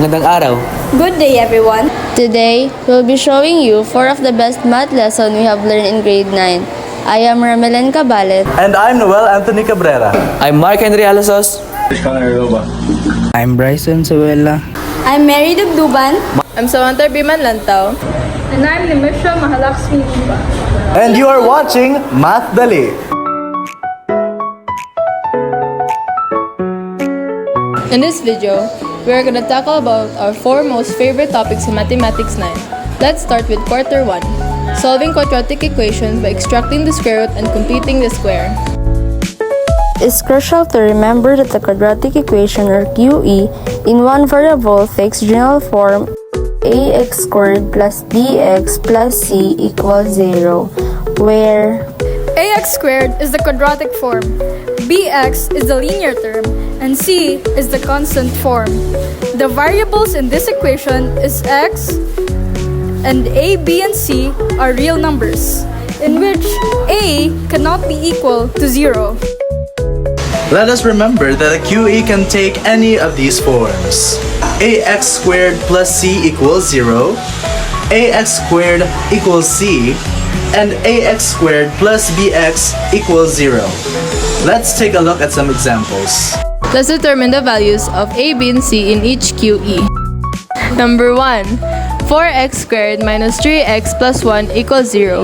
Magandang araw. Good day, everyone. Today, we'll be showing you 4 of the best math lessons we have learned in grade 9. I am Ramelen Cabalet. And I'm Noel Anthony Cabrera. I'm Mark Henry Alasos. I'm Bryson Suela. I'm Mary Dugduban. I'm Samantha Biman Lantaw. And I'm Nimisha Mahalaxmi Diba. And you are watching MATHdali. In this video, we are going to tackle about our 4 most favorite topics in Mathematics 9. Let's start with Quarter 1, solving quadratic equations by extracting the square root and completing the square. It's crucial to remember that the quadratic equation, or QE, in one variable takes general form ax squared plus bx plus c equals 0, where Ax squared is the quadratic form, bx is the linear term, and c is the constant form. The variables in this equation is x, and a, b, and c are real numbers, in which a cannot be equal to 0. Let us remember that a QE can take any of these forms. Ax squared plus c equals 0, ax squared equals c, and ax squared plus bx equals 0. Let's take a look at some examples. Let's determine the values of a, b, and c in each QE. Number 1. 4x squared minus 3x plus 1 equals 0.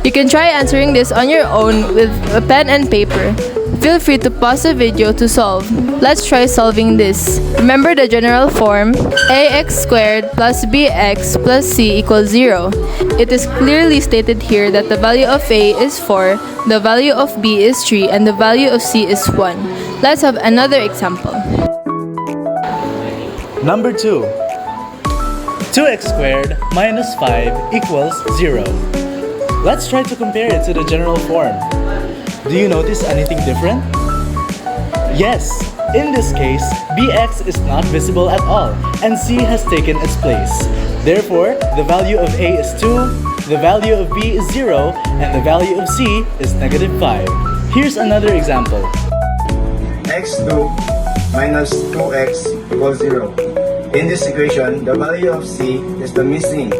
You can try answering this on your own with a pen and paper. Feel free to pause the video to solve. Let's try solving this. Remember the general form ax squared plus bx plus c equals 0. It is clearly stated here that the value of a is 4, the value of b is 3, and the value of c is 1. Let's have another example. Number 2. 2x squared minus 5 equals 0. Let's try to compare it to the general form. Do you notice anything different? Yes, in this case, bx is not visible at all, and c has taken its place. Therefore, the value of a is 2, the value of b is 0, and the value of c is negative 5. Here's another example. x2 minus 2x equals 0. In this equation, the value of c is the missing.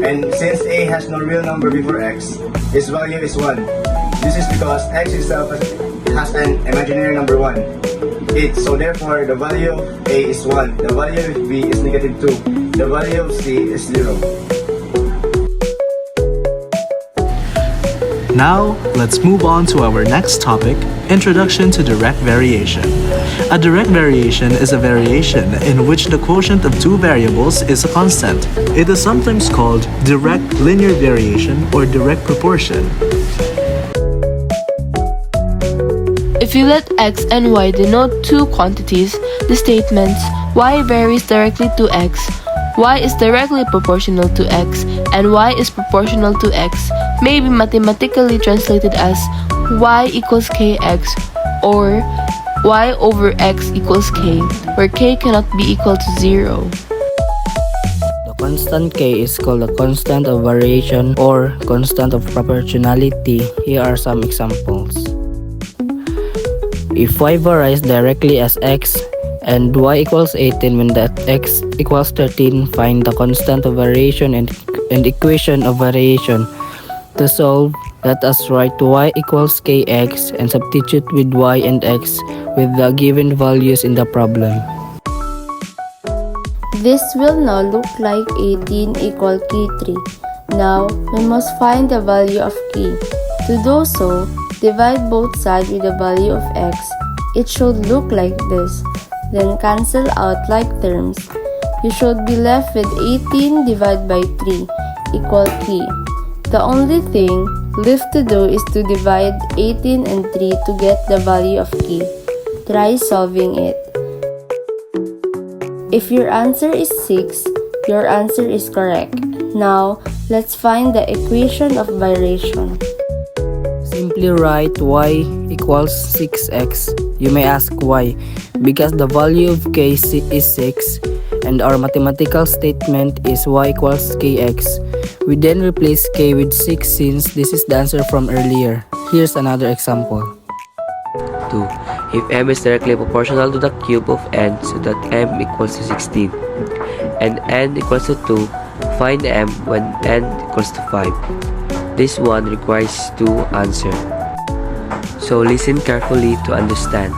And since a has no real number before x, its value is 1. This is because x itself has an imaginary number 1. So therefore, the value of a is 1, the value of b is negative 2, the value of c is 0. Now, let's move on to our next topic, Introduction to Direct Variation. A direct variation is a variation in which the quotient of two variables is a constant. It is sometimes called direct linear variation or direct proportion. If you let x and y denote two quantities, the statements y varies directly to x, y is directly proportional to x, and y is proportional to x may be mathematically translated as y equals kx or y over x equals k, where k cannot be equal to 0. The constant k is called the constant of variation or constant of proportionality. Here are some examples. If y varies directly as x and y equals 18 when that x equals 13, find the constant of variation and equation of variation. To solve, let us write y equals kx and substitute with y and x with the given values in the problem. this will now look like 18 equal k3. Now, we must find the value of k. To do so, divide both sides with the value of x. It should look like this. Then cancel out like terms. You should be left with 18 divided by 3 equal k. The only thing left to do is to divide 18 and 3 to get the value of k. Try solving it. If your answer is 6, your answer is correct. Now, let's find the equation of variation. Simply write y equals 6x. You may ask why? Because the value of k is 6 and our mathematical statement is y equals kx. We then replace k with 6 since this is the answer from earlier. Here's another example. 2. If m is directly proportional to the cube of n so that m equals to 16. and n equals to 2, find m when n equals to 5. This one requires 2 answers. So listen carefully to understand.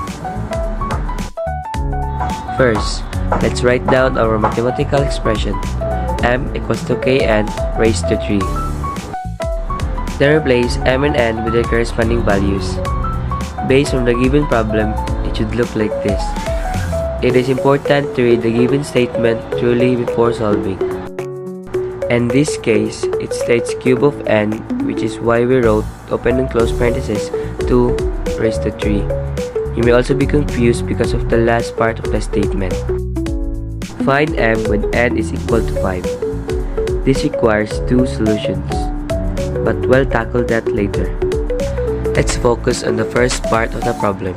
First, let's write down our mathematical expression, m equals to kn raised to 3. Then replace m and n with their corresponding values. Based on the given problem, it should look like this. It is important to read the given statement truly before solving. In this case, it states cube of n, which is why we wrote open and close parentheses 2 raised to 3. You may also be confused because of the last part of the statement. Find m when n is equal to 5. This requires 2 solutions, but we'll tackle that later. Let's focus on the first part of the problem.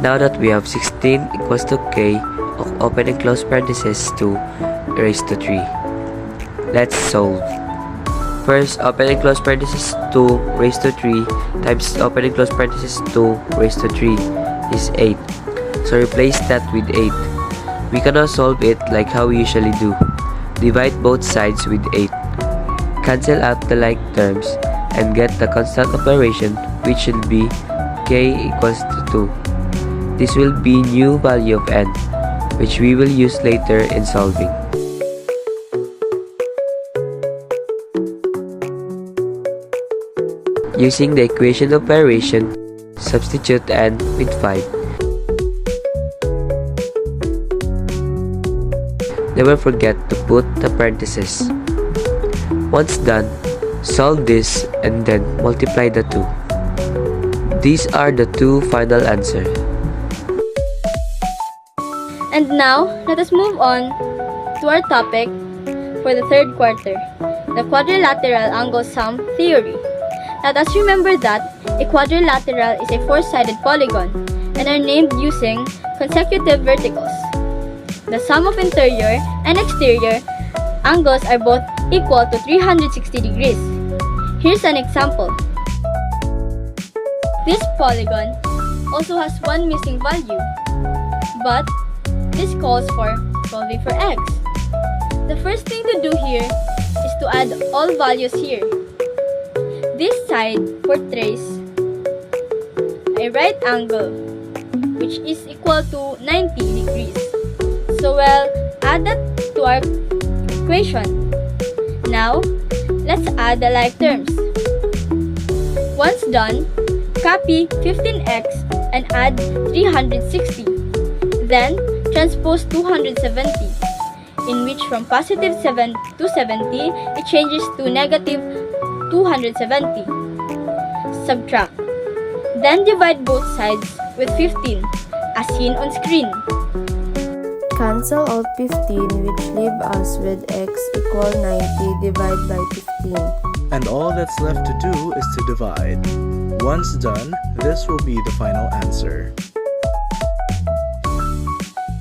Now that we have 16 equals to k of open and close parentheses 2 raised to 3. Let's solve. First, open and close parentheses 2 raised to 3 times open and close parentheses 2 raised to 3 is 8. So replace that with 8. We can now solve it like how we usually do. Divide both sides with 8. Cancel out the like terms and get the constant operation, which will be k equals to 2. This will be new value of n, which we will use later in solving. Using the equation of variation, substitute n with 5. Never forget to put the parentheses. Once done, solve this and then multiply the 2. These are the 2 final answers. And now, let us move on to our topic for the third quarter, the quadrilateral angle sum theory. Let us remember that a quadrilateral is a 4-sided polygon and are named using consecutive verticals. The sum of interior and exterior angles are both equal to 360 degrees. Here's an example. This polygon also has one missing value, but this calls for solving for x. The first thing to do here is to add all values here. This side portrays a right angle, which is equal to 90 degrees. So we'll add that to our equation. Now, let's add the like terms. Once done, copy 15x and add 360. Then, transpose 270, in which from positive 7 to 70, it changes to negative 270. Subtract. Then divide both sides with 15, as seen on screen. Cancel out 15, which leave us with x equal 90 divided by 15. And all that's left to do is to divide. Once done, this will be the final answer.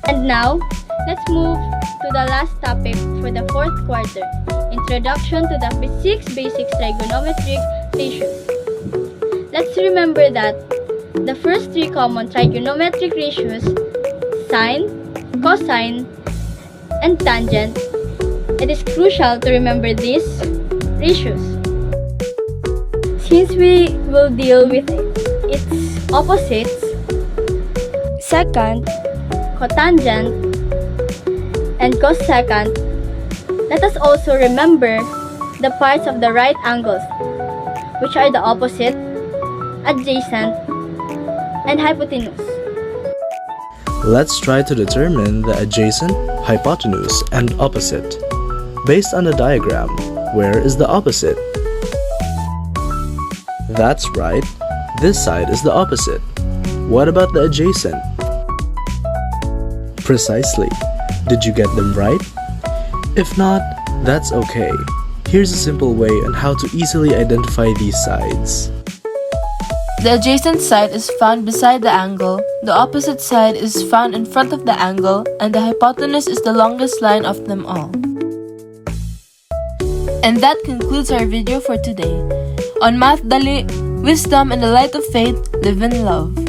And now, let's move to the last topic for the fourth quarter, Introduction to the 6 basic trigonometric ratios. Let's remember that the first 3 common trigonometric ratios, sine, cosine, and tangent, it is crucial to remember these ratios, since we will deal with its opposites. Second, cotangent and cosecant. Let us also remember the parts of the right angles, which are the opposite, adjacent, and hypotenuse. Let's try to determine the adjacent, hypotenuse, and opposite. Based on the diagram, where is the opposite? That's right, this side is the opposite. What about the adjacent? Precisely. Did you get them right? If not, that's okay. Here's a simple way on how to easily identify these sides. The adjacent side is found beside the angle, the opposite side is found in front of the angle, and the hypotenuse is the longest line of them all. And that concludes our video for today. On MATHdali, wisdom and the light of faith, live in love.